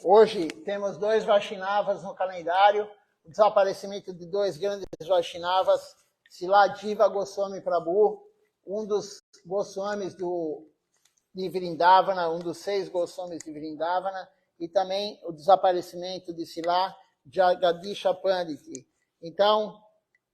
Hoje temos 2 Vaishnavas no calendário, o desaparecimento de 2 grandes Vaishnavas, Srila Goswami Prabhu, um dos Goswamis de Vrindavana, um dos 6 Goswamis de Vrindavana, e também o desaparecimento de Srila Jagadisha Pandit. Então,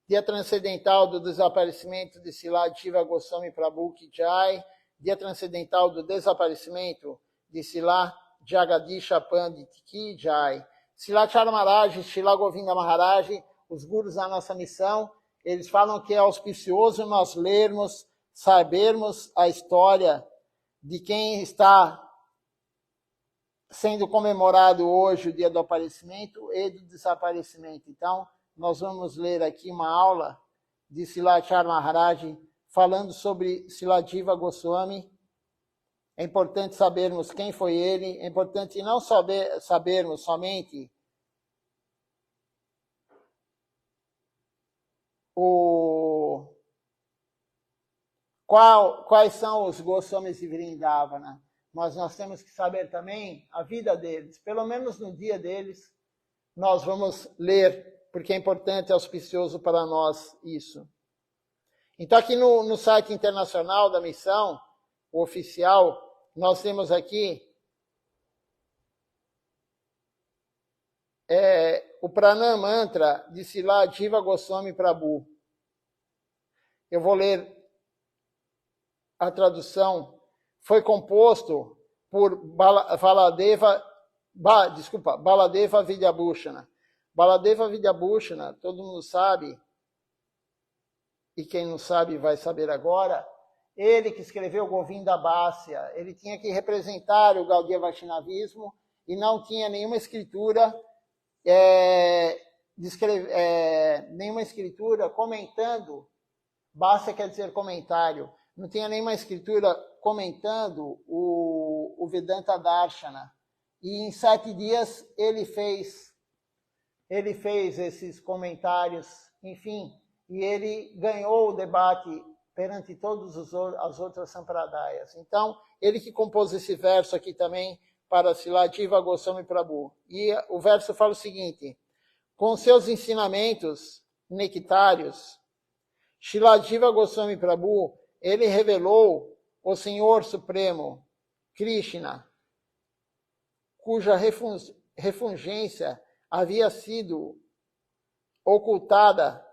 dia transcendental do desaparecimento de Srila Jiva Goswami Prabhu Ki Jai, dia transcendental do desaparecimento de Srila Jagadisha Pandit Ki Jai. Srila Chara Maharaj, Srila Govinda Maharaj, os gurus da nossa missão, eles falam que é auspicioso nós lermos, sabermos a história de quem está sendo comemorado hoje o dia do aparecimento e do desaparecimento. Então, nós vamos ler aqui uma aula de Srila Chara Maharaj falando sobre Srila Jiva Goswami. É importante sabermos quem foi ele, é importante não sabermos somente quais são os Goswamis de Vrindavana, mas nós temos que saber também a vida deles, pelo menos no dia deles, nós vamos ler, porque é importante, é auspicioso para nós isso. Então aqui no site internacional da missão, o oficial, nós temos aqui o Pranam Mantra de Srila Jiva Goswami Prabhu. Eu vou ler a tradução. Foi composto por Baladeva Vidyabhushana. Baladeva Vidyabhushana, todo mundo sabe, e quem não sabe vai saber agora, ele que escreveu Govinda Bhasya, ele tinha que representar o Gaudiya Vaishnavismo e não tinha nenhuma escritura, nenhuma escritura comentando, Bhasya quer dizer comentário, não tinha nenhuma escritura comentando o Vedanta Darshana. E em 7 dias ele fez esses comentários, enfim, e ele ganhou o debate perante todas as outras sampradayas. Então, ele que compôs esse verso aqui também para Srila Jiva Goswami Prabhu. E o verso fala o seguinte: com seus ensinamentos nectários, Srila Jiva Goswami Prabhu, ele revelou o Senhor Supremo, Krishna, cuja refulgência havia sido ocultada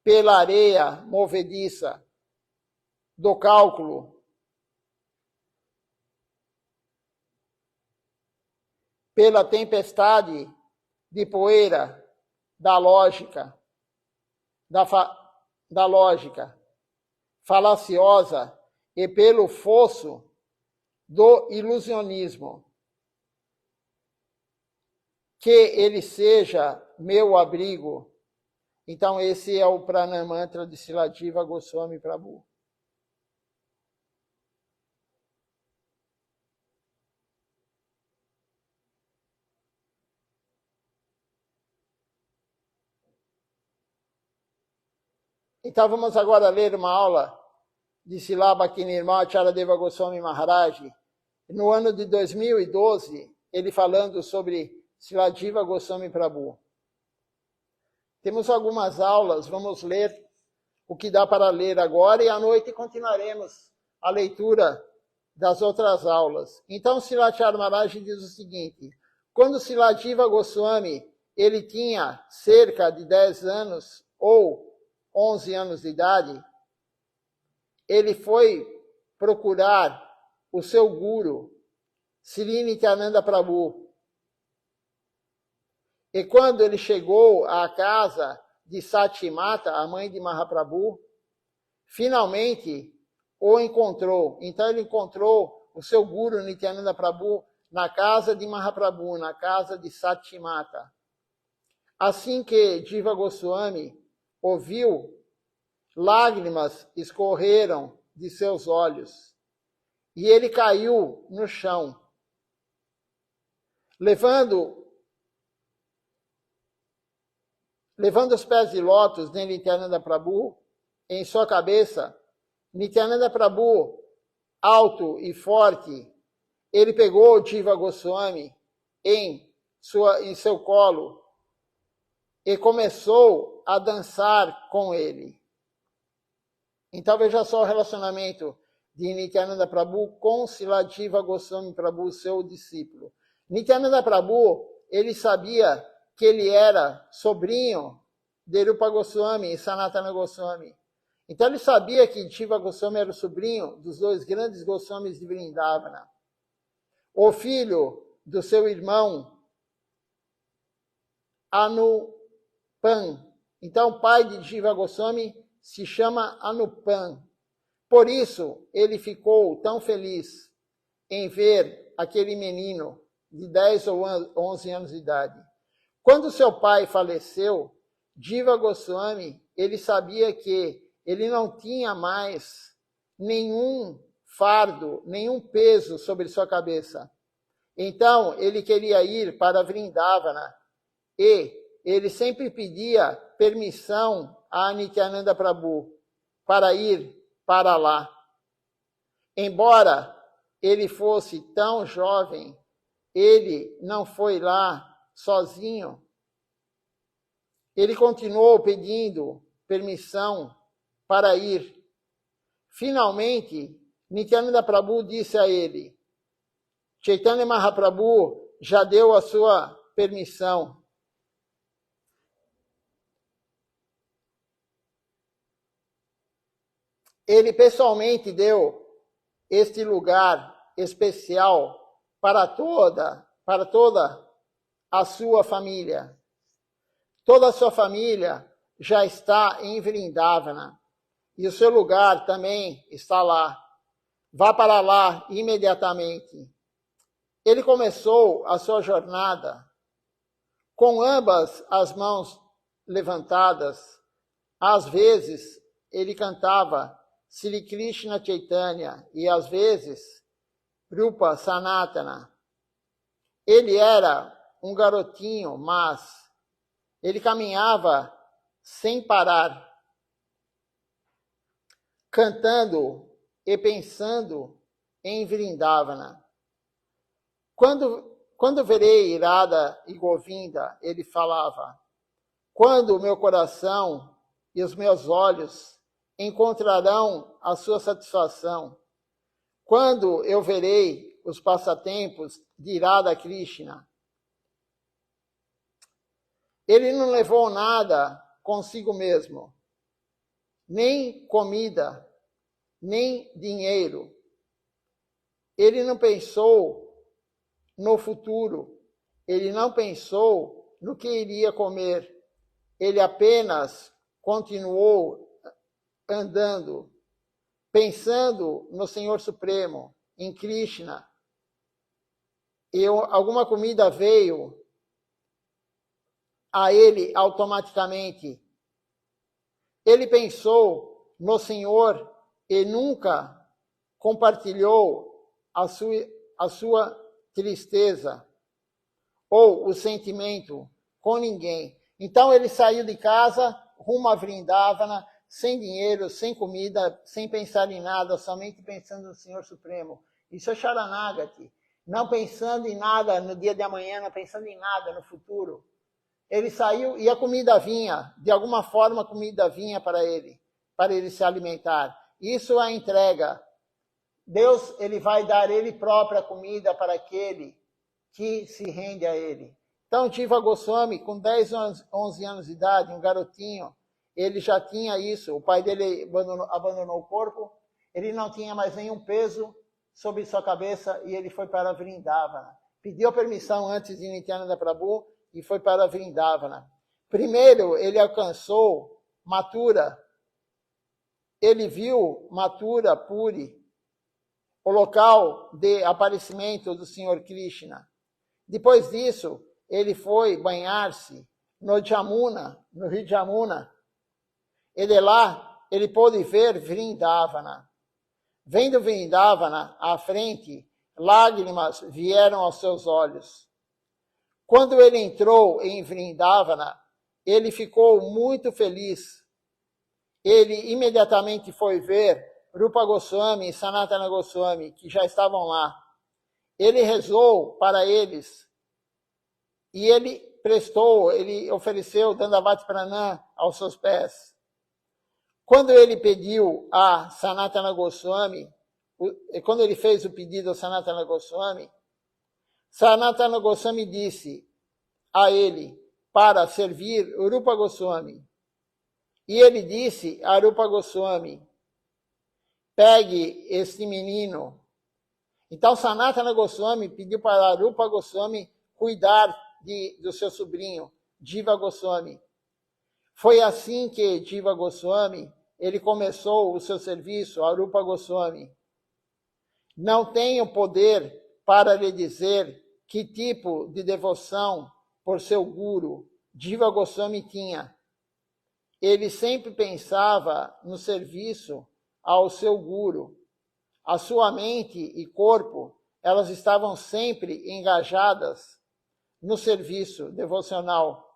pela areia movediça do cálculo, pela tempestade de poeira da lógica, da lógica falaciosa e pelo fosso do ilusionismo. Que ele seja meu abrigo. Então, esse é o Pranam Mantra de Srila Jiva Goswami Prabhu. Então, vamos agora ler uma aula de Srila Bhaktinirmal Charadeva Goswami Maharaj, no ano de 2012, ele falando sobre Srila Jiva Goswami Prabhu. Temos algumas aulas, vamos ler o que dá para ler agora e à noite continuaremos a leitura das outras aulas. Então, Srila Chara Maharaj diz o seguinte: quando Srila Jiva Goswami ele tinha cerca de 10 anos ou 11 anos de idade, ele foi procurar o seu guru, Sri Nityananda Prabhu. E quando ele chegou à casa de Satimata, a mãe de Mahaprabhu, finalmente o encontrou. Então ele encontrou o seu guru Nityananda Prabhu na casa de Mahaprabhu, na casa de Satimata. Assim que Jiva Goswami ouviu, lágrimas escorreram de seus olhos e ele caiu no chão, levando os pés de lótus de Nityananda Prabhu em sua cabeça. Nityananda Prabhu, alto e forte, ele pegou Jiva Goswami em seu colo e começou a dançar com ele. Então veja só o relacionamento de Nityananda Prabhu com Siladjiva Goswami Prabhu, seu discípulo. Nityananda Prabhu, ele sabia que ele era sobrinho de Rupa Goswami e Sanatana Goswami. Então ele sabia que Jiva Goswami era o sobrinho dos dois grandes Goswamis de Vrindavana. O filho do seu irmão Anupan. Então o pai de Jiva Goswami se chama Anupan. Por isso ele ficou tão feliz em ver aquele menino de 10 ou 11 anos de idade. Quando seu pai faleceu, Jiva Goswami, ele sabia que ele não tinha mais nenhum fardo, nenhum peso sobre sua cabeça. Então, ele queria ir para Vrindavana e ele sempre pedia permissão a Nityananda Prabhu para ir para lá. Embora ele fosse tão jovem, ele não foi lá sozinho. Ele continuou pedindo permissão para ir. Finalmente, Nityananda Prabhu disse a ele, Chaitanya Mahaprabhu já deu a sua permissão. Ele pessoalmente deu este lugar especial para toda a sua família. Toda a sua família já está em Vrindavana. E o seu lugar também está lá. Vá para lá imediatamente. Ele começou a sua jornada com ambas as mãos levantadas. Às vezes, ele cantava Sri Krishna Chaitanya e às vezes Rupa Sanatana. Ele era um garotinho, mas ele caminhava sem parar, cantando e pensando em Vrindavana. Quando verei Radha e Govinda, ele falava, quando o meu coração e os meus olhos encontrarão a sua satisfação, quando eu verei os passatempos de Radha Krishna. Ele não levou nada consigo mesmo, nem comida, nem dinheiro. Ele não pensou no futuro, ele não pensou no que iria comer, ele apenas continuou andando, pensando no Senhor Supremo, em Krishna. E alguma comida veio a ele automaticamente. Ele pensou no Senhor e nunca compartilhou a sua tristeza ou o sentimento com ninguém. Então ele saiu de casa rumo a Vrindavana, sem dinheiro, sem comida, sem pensar em nada, somente pensando no Senhor Supremo. Isso é Sharanagati. Não pensando em nada no dia de amanhã, não pensando em nada no futuro. Ele saiu e a comida vinha, de alguma forma a comida vinha para ele se alimentar. Isso é a entrega. Deus, ele vai dar ele própria a comida para aquele que se rende a ele. Então, Jiva Goswami, com 10, 11 anos de idade, um garotinho, ele já tinha isso. O pai dele abandonou o corpo, ele não tinha mais nenhum peso sobre sua cabeça e ele foi para Vrindavana. Pediu permissão antes de Nityananda Prabhu e foi para Vrindavana. Primeiro, ele alcançou Mathura. Ele viu Mathura Puri, o local de aparecimento do Senhor Krishna. Depois disso, ele foi banhar-se no Jamuna, no rio Jamuna. E de lá, ele pôde ver Vrindavana. Vendo Vrindavana à frente, lágrimas vieram aos seus olhos. Quando ele entrou em Vrindavana, ele ficou muito feliz. Ele imediatamente foi ver Rupa Goswami e Sanatana Goswami, que já estavam lá. Ele rezou para eles E ele ofereceu Dandavati Pranam aos seus pés. Quando ele pediu a Sanatana Goswami, quando ele fez o pedido a Sanatana Goswami disse a ele para servir Rupa Goswami. E ele disse a Rupa Goswami, pegue este menino. Então Sanatana Goswami pediu para Rupa Goswami cuidar do seu sobrinho, Jiva Goswami. Foi assim que Jiva Goswami, ele começou o seu serviço a Rupa Goswami. Não tenho poder para lhe dizer que tipo de devoção por seu guru Jiva Goswami tinha. Ele sempre pensava no serviço ao seu guru. A sua mente e corpo, elas estavam sempre engajadas no serviço devocional.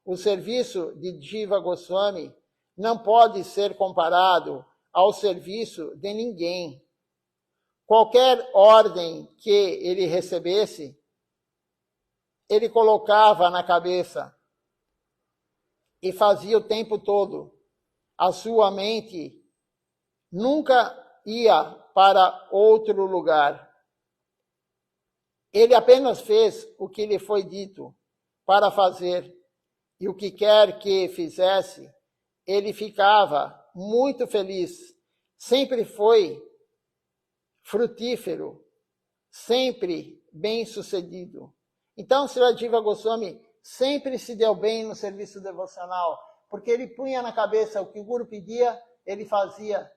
O serviço de Jiva Goswami não pode ser comparado ao serviço de ninguém. Qualquer ordem que ele recebesse, ele colocava na cabeça e fazia o tempo todo. A sua mente nunca ia para outro lugar. Ele apenas fez o que lhe foi dito para fazer, e o que quer que fizesse, ele ficava muito feliz. Sempre foi frutífero, sempre bem-sucedido. Então, Srila Jiva Goswami sempre se deu bem no serviço devocional, porque ele punha na cabeça o que o Guru pedia, ele fazia.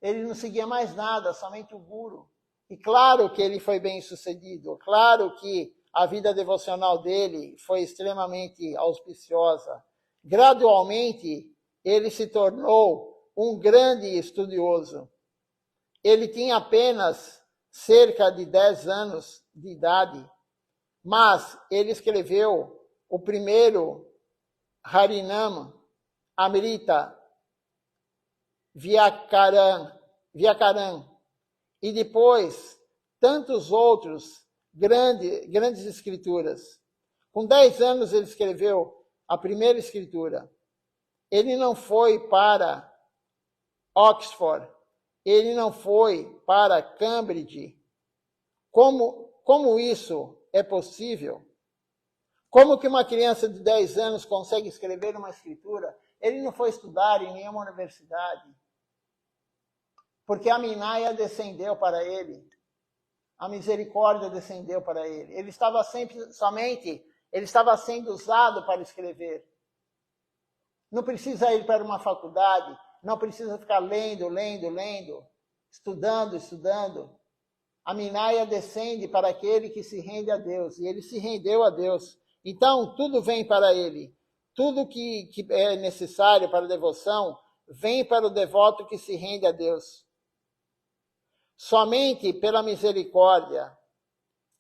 Ele não seguia mais nada, somente o Guru. E claro que ele foi bem-sucedido, claro que a vida devocional dele foi extremamente auspiciosa. Gradualmente, ele se tornou um grande estudioso. Ele tinha apenas cerca de 10 anos de idade, mas ele escreveu o primeiro Harinama Amrita Vyakaran, e depois tantos outros grandes escrituras. Com 10 anos ele escreveu a primeira escritura. Ele não foi para Oxford, ele não foi para Cambridge. Como isso é possível? Como que uma criança de 10 anos consegue escrever uma escritura? Ele não foi estudar em nenhuma universidade. Porque a Minaya descendeu para ele. A misericórdia descendeu para ele. Ele estava ele estava sendo usado para escrever. Não precisa ir para uma faculdade, não precisa ficar lendo, estudando. A Minaya descende para aquele que se rende a Deus, e ele se rendeu a Deus. Então, tudo vem para ele. Tudo que é necessário para a devoção vem para o devoto que se rende a Deus. Somente pela misericórdia,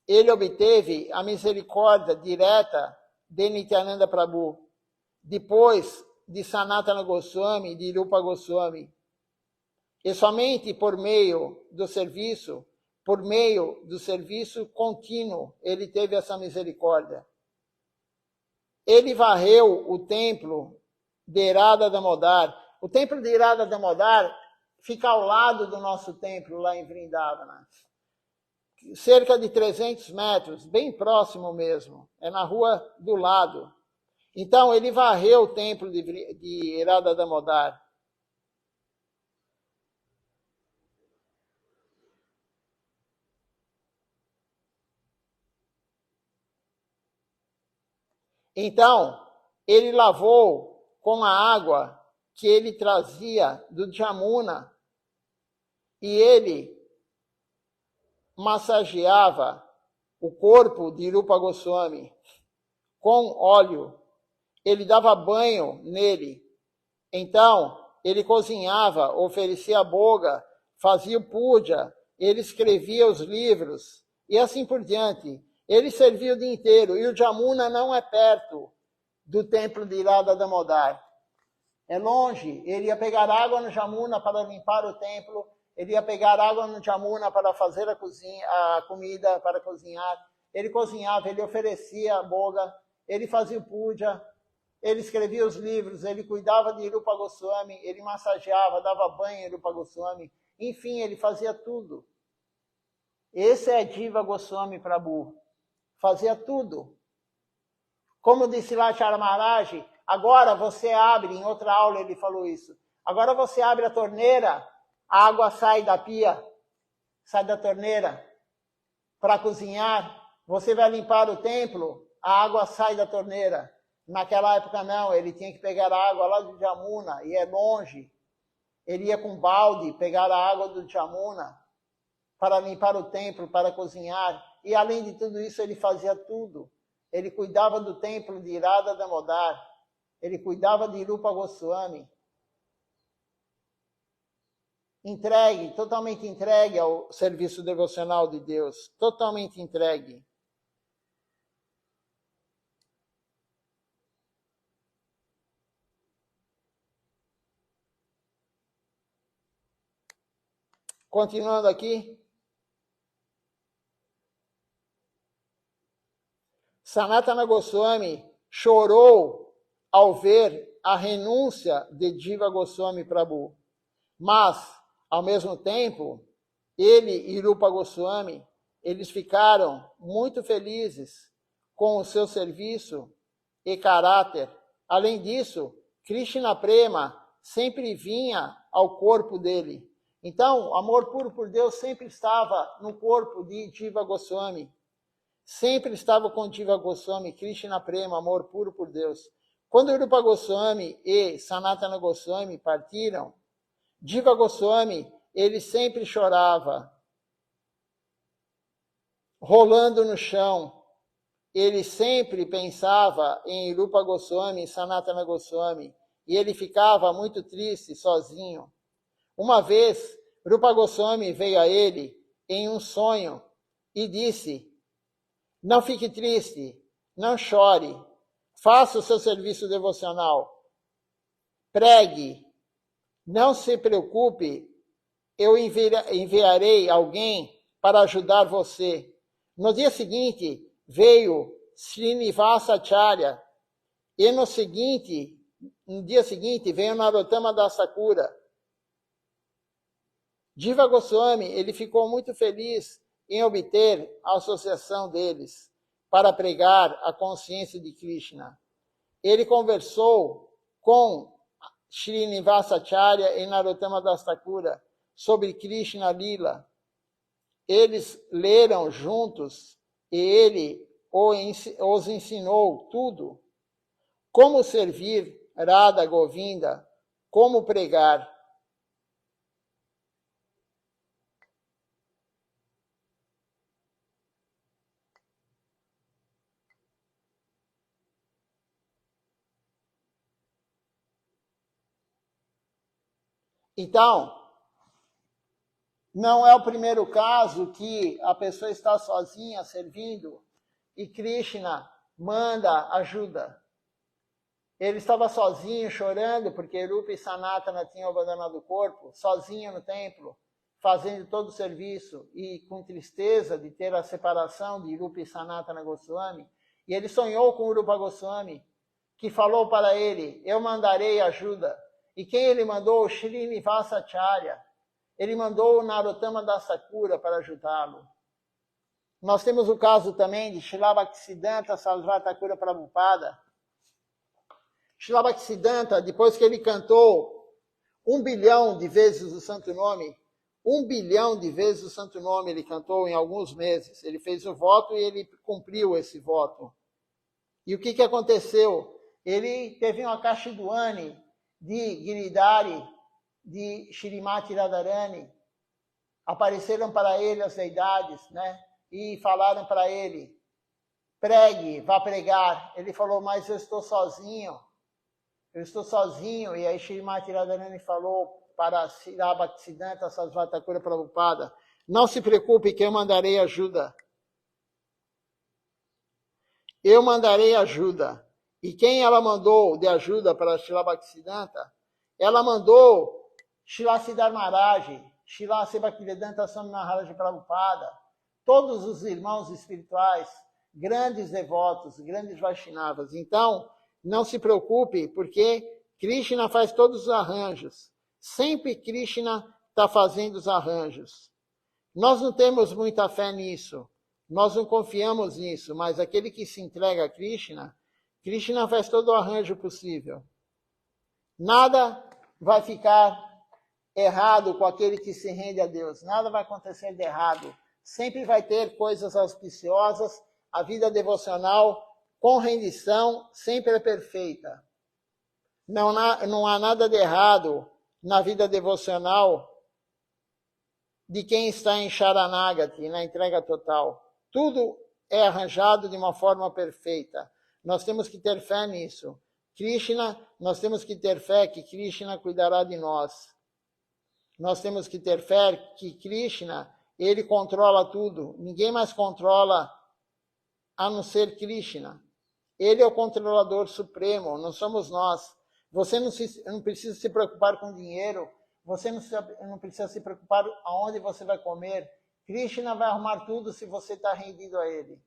ele obteve a misericórdia direta de Nityananda Prabhu, depois de Sanatana Goswami e de Rupa Goswami. E somente por meio do serviço contínuo, ele teve essa misericórdia. Ele varreu o templo de Radha Damodar. O templo de Radha Damodar fica ao lado do nosso templo lá em Vrindavana. Cerca de 300 metros, bem próximo mesmo. É na rua do lado. Então, ele varreu o templo de Radha Damodar. Então, ele lavou com a água que ele trazia do Jamuna e ele massageava o corpo de Rupa Goswami com óleo. Ele dava banho nele. Então, ele cozinhava, oferecia boga, fazia o puja, ele escrevia os livros e assim por diante. Ele servia o dia inteiro. E o Jamuna não é perto do templo de Radha Damodar. É longe. Ele ia pegar água no Jamuna para limpar o templo. Ele ia pegar água no Jamuna para fazer a comida, para cozinhar. ele cozinhava, ele oferecia boga, ele fazia puja, ele escrevia os livros, ele cuidava de Rupa Goswami, ele massageava, dava banho em Rupa Goswami, enfim, ele fazia tudo. Esse é Jiva Goswami Prabhu, fazia tudo. Como disse lá Chara Maharaj, agora você abre, em outra aula ele falou isso, agora você abre a torneira, a água sai da pia, sai da torneira para cozinhar, você vai limpar o templo, a água sai da torneira. Naquela época não, ele tinha que pegar a água lá do Jamuna, e é longe. Ele ia com balde pegar a água do Jamuna para limpar o templo, para cozinhar. E além de tudo isso, ele fazia tudo. Ele cuidava do templo de Radha Damodar. Ele cuidava de Rupa Goswami. Entregue, totalmente entregue ao serviço devocional de Deus. Totalmente entregue. Continuando aqui. Sanatana Goswami chorou ao ver a renúncia de Jiva Goswami Prabhu. Mas, ao mesmo tempo, ele e Rupa Goswami, eles ficaram muito felizes com o seu serviço e caráter. Além disso, Krishna Prema sempre vinha ao corpo dele. Então, o amor puro por Deus sempre estava no corpo de Jiva Goswami. Sempre estava com Jiva Goswami, Krishna Prema, amor puro por Deus. Quando Rupa Goswami e Sanatana Goswami partiram, Jiva Goswami, ele sempre chorava, rolando no chão. Ele sempre pensava em Rupa Goswami e Sanatana Goswami, e ele ficava muito triste, sozinho. Uma vez, Rupa Goswami veio a ele em um sonho e disse: não fique triste, não chore, faça o seu serviço devocional, pregue, não se preocupe, eu enviarei alguém para ajudar você. No dia seguinte, veio Srinivasacharya, e no dia seguinte, veio Narottama Das Thakura. Jiva Goswami, ele ficou muito feliz em obter a associação deles para pregar a consciência de Krishna. Ele conversou com Srinivasacharya e Narottama Das Thakura sobre Krishna Lila. Eles leram juntos e ele os ensinou tudo. Como servir Radha Govinda, como pregar. Então, não é o primeiro caso que a pessoa está sozinha servindo e Krishna manda ajuda. Ele estava sozinho, chorando, porque Rupa e Sanatana tinham abandonado o corpo, sozinho no templo, fazendo todo o serviço e com tristeza de ter a separação de Rupa e Sanatana Goswami. E ele sonhou com Rupa Goswami, que falou para ele: eu mandarei ajuda. E quem ele mandou? Srinivasacharya. Ele mandou o Narottama Das Thakura para ajudá-lo. Nós temos o caso também de Srila Bhaktisiddhanta Sarasvati Thakura Prabhupada. Srila Bhaktisiddhanta, depois que ele cantou 1 bilhão de vezes o Santo Nome, 1 bilhão de vezes o Santo Nome ele cantou em alguns meses. Ele fez o voto e ele cumpriu esse voto. E o que aconteceu? Ele teve uma Kashiduani de Giridhari, de Shrimati Radharani, apareceram para ele as deidades, né? E falaram para ele: pregue, vá pregar. Ele falou: mas eu estou sozinho. E aí Shrimati Radharani falou para Srila Bhaktisiddhanta Sarasvati Thakura Prabhupada: não se preocupe que eu mandarei ajuda. Eu mandarei ajuda. E quem ela mandou de ajuda para Srila Bhaktisiddhanta? Ela mandou Srila Siddhar Maharaj, Srila Bhaktivedanta Swami Maharaj Prabhupada, todos os irmãos espirituais grandes devotos, grandes Vaishnavas. Então, não se preocupe, porque Krishna faz todos os arranjos. Sempre Krishna está fazendo os arranjos. Nós não temos muita fé nisso, nós não confiamos nisso, mas aquele que se entrega a Krishna, Krishna faz todo o arranjo possível. Nada vai ficar errado com aquele que se rende a Deus, nada vai acontecer de errado. Sempre vai ter coisas auspiciosas, a vida devocional com rendição sempre é perfeita. Não há nada de errado na vida devocional de quem está em Sharanagati, na entrega total. Tudo é arranjado de uma forma perfeita. Nós temos que ter fé nisso. Krishna, nós temos que ter fé que Krishna cuidará de nós. Nós temos que ter fé que Krishna, ele controla tudo. Ninguém mais controla a não ser Krishna. Ele é o controlador supremo, não somos nós. Você não precisa se preocupar com dinheiro, você não precisa se preocupar aonde você vai comer. Krishna vai arrumar tudo se você está rendido a ele.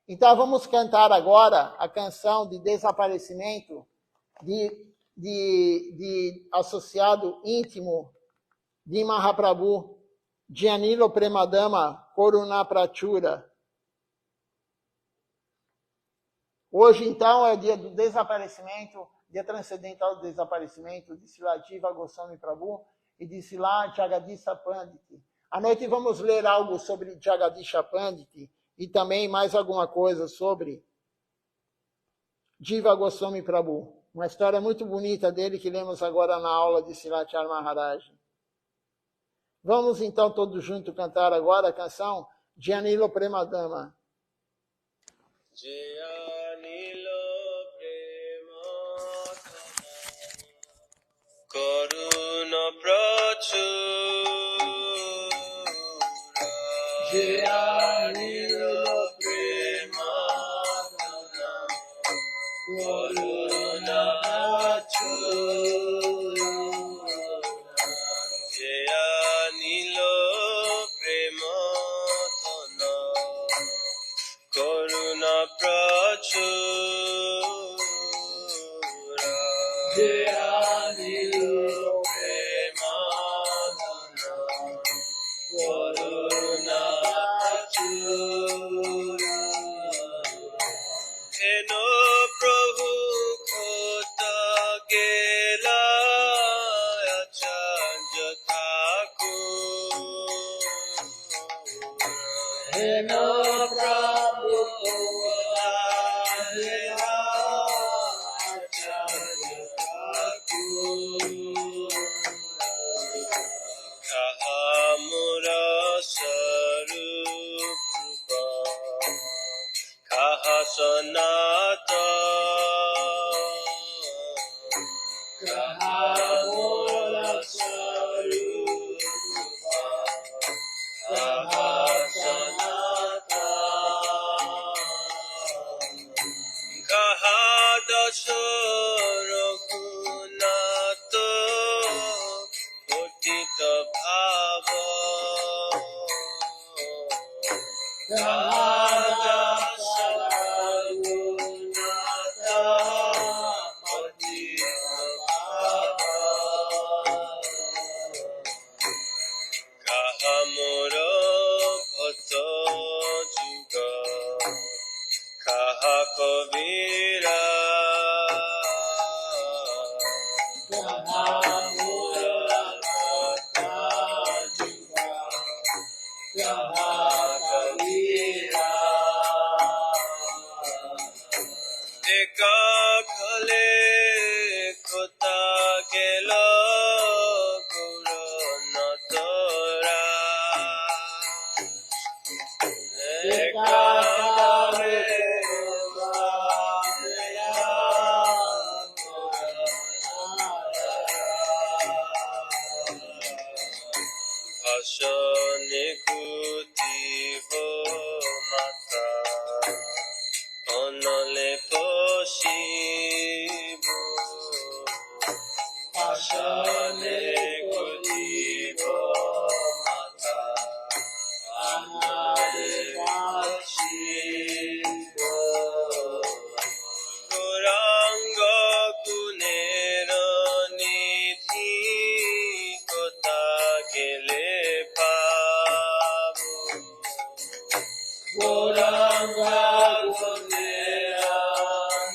Então vamos cantar agora a canção de desaparecimento de associado íntimo de Mahaprabhu, de Anilo Premadama Koruna Prachura. Hoje, então, é o dia do desaparecimento, dia transcendental do desaparecimento de Srila Jiva Goswami Prabhu e de Srila Jagadish Pandit. À noite vamos ler algo sobre Jagadish Pandit e também mais alguma coisa sobre Jiva Goswami Prabhu. Uma história muito bonita dele que lemos agora na aula de Srilachar Maharaj. Vamos então todos juntos cantar agora a canção de Anilo Premadama. Karuna Prachura Jayanilo Premadana Karuna Prachura Jayanilo Premadana Karuna Prachura Jayanilo Sonata Kahamura Sarupa Kahasanata Kahadasha Raghunato Utita Bhava Kavira Kahamura Kavira Eka khale kota gelo Guruna tora Eka Nikuti mata onole poshibo ashane kutibo mata onole poshibo Goranga Gonera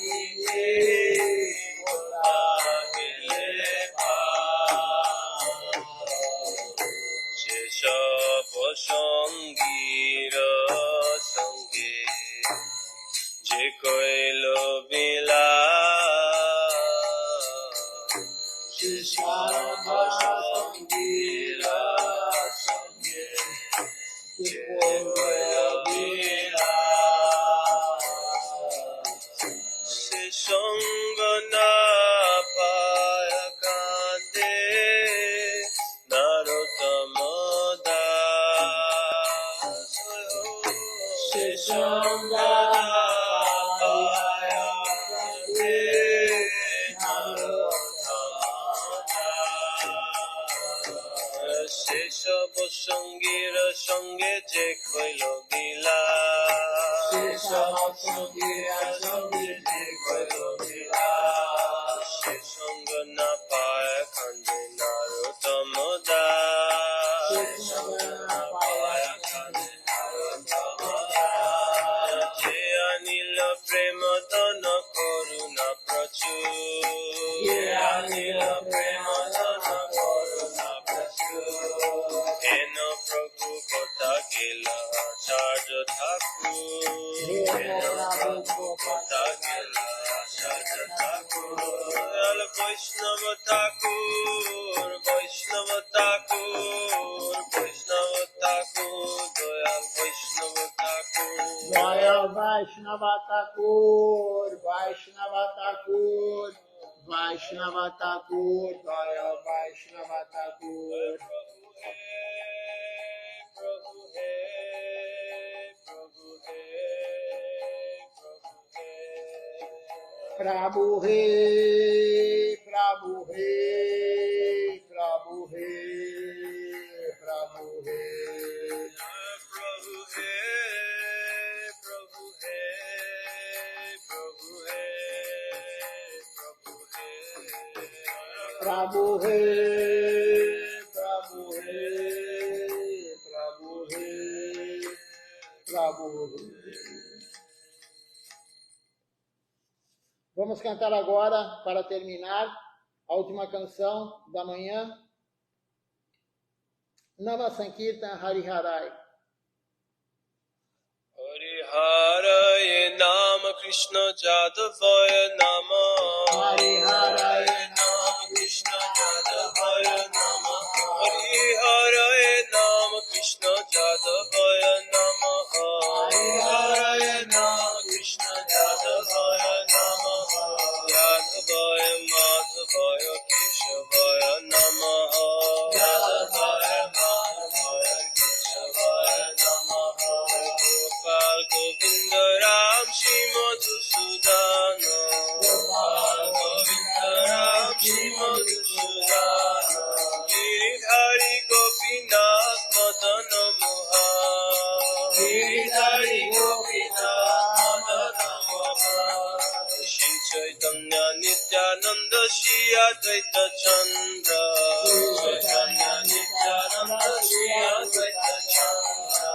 Niji Goragile Pa Shesha Sangir Sange Je Koilo Bila Shesha Sangir Sange Je Koilo Bila Sangana Paya Kante Narottama Sangana Paya Kante Narottama Shesha Sangir Sange Je Koilo Bila Shesha Sangir Sange Je Koilo Bila Sangana Paya Kante Narottama Sangana Paya Kante Narottama Je Anila Prema Dana Koruna Prachur Je Anila Prema Dana Koruna Prachur Eno Prabhu Kota Gila Acharya Thakur Eno Prabhu Kota Gila Acharya Thakur Al Vaishnava Thakur Vaishnava Thakur Vaishnava Thakur Doyal Vaishnava Thakur Jaya Vaishnava Thakur, Vaishnava Thakur, Vaishnava Thakur, Jaya Vaishnava Thakur. Prabhu Hai Prabhu Hai Prabhu Hai Prabhu He, Prabhu He, Prabhu He, Prabhu He. Prabhu Hai Prabhu Hai Prabhu Hai Prabhu Hai Prabhu He, Prabhu He, Prabhu He, Prabhu He. Vamos cantar agora, para terminar, a última canção da manhã. Nama Sankirtan Hariharai. Hariharaya Nama Krishna Jadavaya Nama Hariharaya Nama Krishna Jadavaya Nama Hariharaya Nama Krishna Jadavaya Nama Hariharaya Nama Krishna Jadavaya Nama Yadavaya Madhavaya Keshavaya Nama Yadavaya Madhavaya Keshavaya Nama Gopal Govinda Ram Shri Madhusudana Gopal Govinda Ram Shri Madhusudana Giridhari Gopinath Madana Mohan Giridhari Gopinath Madana Mohan Shri Chaitanya Nityananda Shri Advaita Chandra Chaitanya Nityananda Shri Advaita Chandra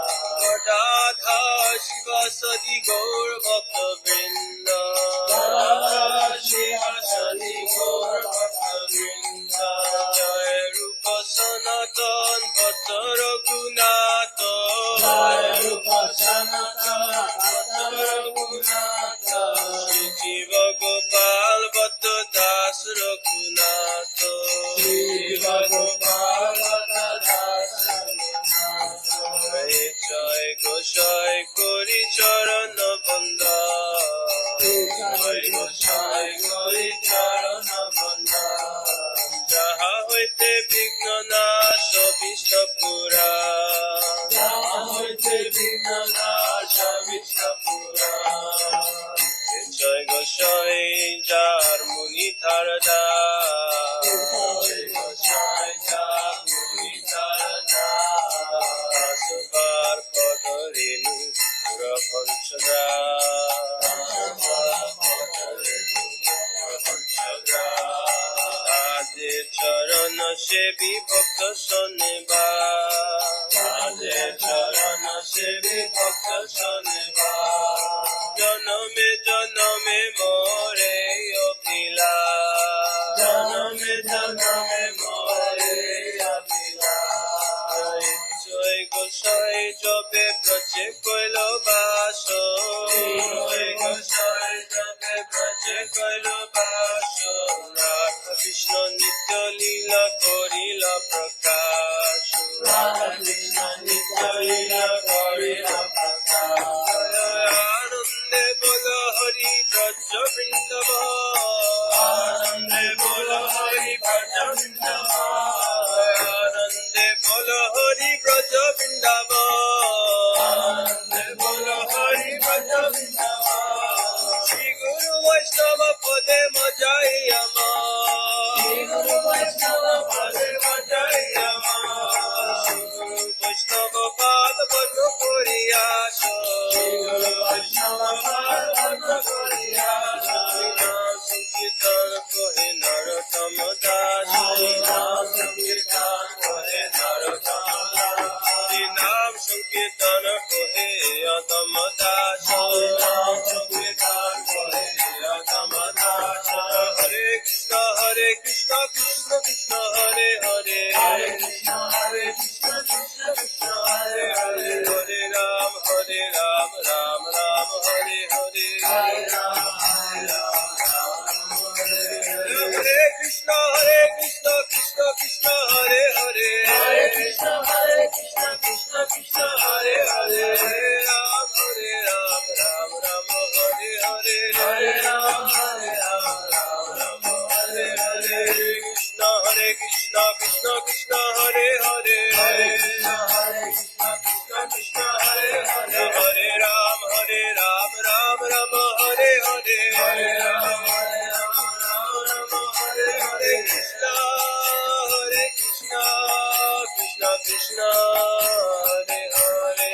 Radha Shiva Sadi Gaur Bhakta Vrinda Radha Shiva Sadi Gaur Bhakta Vrinda Jai Rupa Sanatan Bhatta Raghunatha Jai Rupa Sanatan Bhatta Raghunatha Shri Jiva Gopal Bhatta Das Raghunatha Shri Jiva Gopal Bhatta Das Raghunatha Jai Goshai Kori Charana Banda Jai Goshai Kori Charana Banda Jaha Hoite Vigna Nasha Vishnapura Jaha Hoite Vigna Nasha Vishnapura Jai Goshai Jar Muni Tarada Jai Goshai Jar Muni Tarada Sabar Padarinu Pura Panchada Sabar Padarinu Pura Panchada Ade Charana Se Vibhakta Saneba Ade Charana সেবি ভক্ত শোনবা জনমে জনমে মোরে অভিলাষ জনমে জনমে মোরে অভিলাষ জয় গোসাই জপে ব্রজে কইল বাস জয় গোসাই জপে ব্রজে কইল বাস রাধা কৃষ্ণ নিত্য লীলা করিল প্রকাশ রাধা কৃষ্ণ নিত্য লীলা করিল প্রকাশ আনন্দে বল হরি ব্রজ বৃন্দাবন আনন্দে বল হরি ব্রজ বৃন্দাবন আনন্দে বল হরি ব্রজ বৃন্দাবন আনন্দে বল হরি ব্রজ বৃন্দাবন শ্রী গুরু বৈষ্ণব পদে মজাই আমার শ্রী গুরু বৈষ্ণব পদে মজাই আমার শ্রী গুরু বৈষ্ণব পাদ বন্ধ করিয়াস শ্রী গুরু বৈষ্ণব পাদ বন্ধ করিয়াস সংকীর্তন কহে নরোত্তম দাস নাম সংকীর্তন কহে নরোত্তম দাস নাম সংকীর্তন কহে অতম দাস নাম সংকীর্তন কহে অতম দাস হরে কৃষ্ণ কৃষ্ণ কৃষ্ণ হরে হরে হরে কৃষ্ণ কৃষ্ণ কৃষ্ণ হরে হরে হরে রাম রাম রাম হরে হরে হরে রাম হরে কৃষ্ণ কৃষ্ণ কৃষ্ণ হরে হরে হরে কৃষ্ণ কৃষ্ণ কৃষ্ণ হরে হরে হরে রাম রাম রাম হরে হরে হরে রাম রাম রাম হরে হরে কৃষ্ণ কৃষ্ণ কৃষ্ণ হরে হরে হরে কৃষ্ণ কৃষ্ণ হরে হরে হরে রাম রাম রাম হরে হরে হরে রাম রাম হরে হরে কৃষ্ণ কৃষ্ণ কৃষ্ণ হরে হরে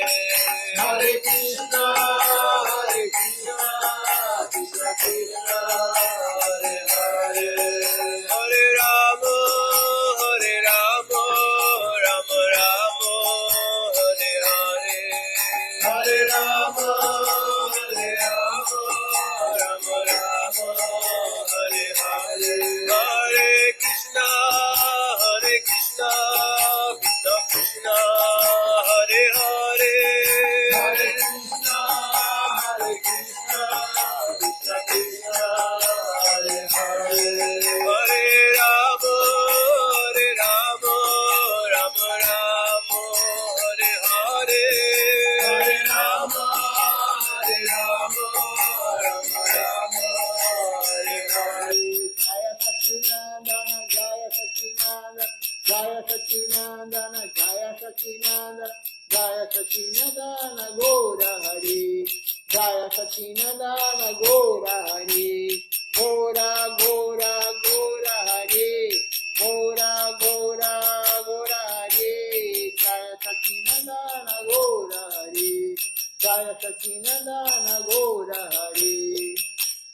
হরে কৃষ্ণ কৃষ্ণ কৃষ্ণ হরে হরে হরে রাম রাম রাম হরে হরে হরে রাম রাম রাম হরে হরে হরে কৃষ্ণ কৃষ্ণ কৃষ্ণ হরে হরে হরে কৃষ্ণ কৃষ্ণ কৃষ্ণ হরে হরে হরে রাম রাম রাম হরে হরে হরে রাম রাম রাম হরে Hare Jaya Sachinandana, Jaya Sachinandana, Jaya Sachinandana, Gora Hari, Jaya Sachinandana, Gora Hari, Gora, Gora, Gora Hari, Gora, Gora, Gora Hari, Jaya Sachinandana, Gora Hari, Jaya Sachinandana, Gora Hari,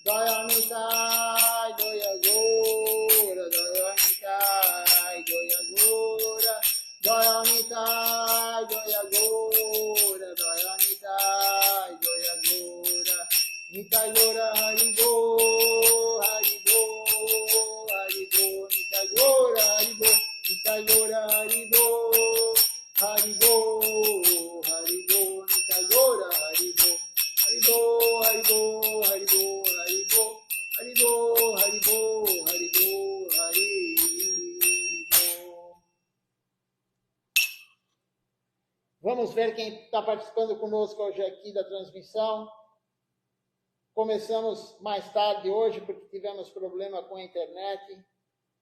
Jaya Nitai, Jaya Gora, Jaya Nitai, Jaya Gora, Jaya Nitai, Jaya Gora, Jaya Nitai, Jaya Gora, Nitai Gora, Hari Bo, Hari Bo, Hari Bo, Nitai Gora, Hari Bo, Nitai Gora, Hari Bo, Hari Bo, Hari Bo, Nitai Gora, Hari Bo, Hari Bo, Hari Bo, Hari Bo, Hari Bo, Hari Bo, Hari Bo, Hari Bo, Hari Bo. Vamos ver quem está participando conosco hoje aqui da transmissão. Começamos mais tarde hoje porque tivemos problema com a internet,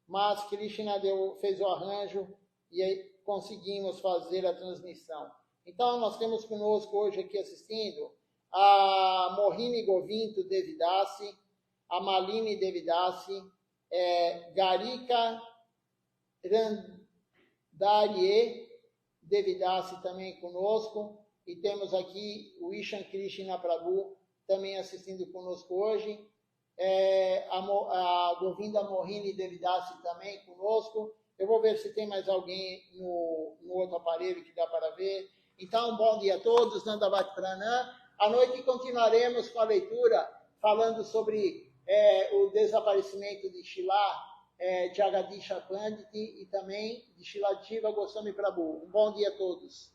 mas Krishna fez o arranjo e aí conseguimos fazer a transmissão. Então nós temos conosco hoje aqui assistindo a Mohini Govinda Devidasi, a Malini Devidasi, Garika Randarie Devidasi também conosco, e temos aqui o Ishan Krishna Prabhu também assistindo conosco hoje, a Govinda Mohini Devidasi também conosco. Eu vou ver se tem mais alguém no outro aparelho que dá para ver. Então, bom dia a todos, Nandavati Pranam. À noite continuaremos com a leitura, falando sobre o desaparecimento de Shila Jagadish Pandit e também de Shila Jiva Goswami Prabhu. Um bom dia a todos.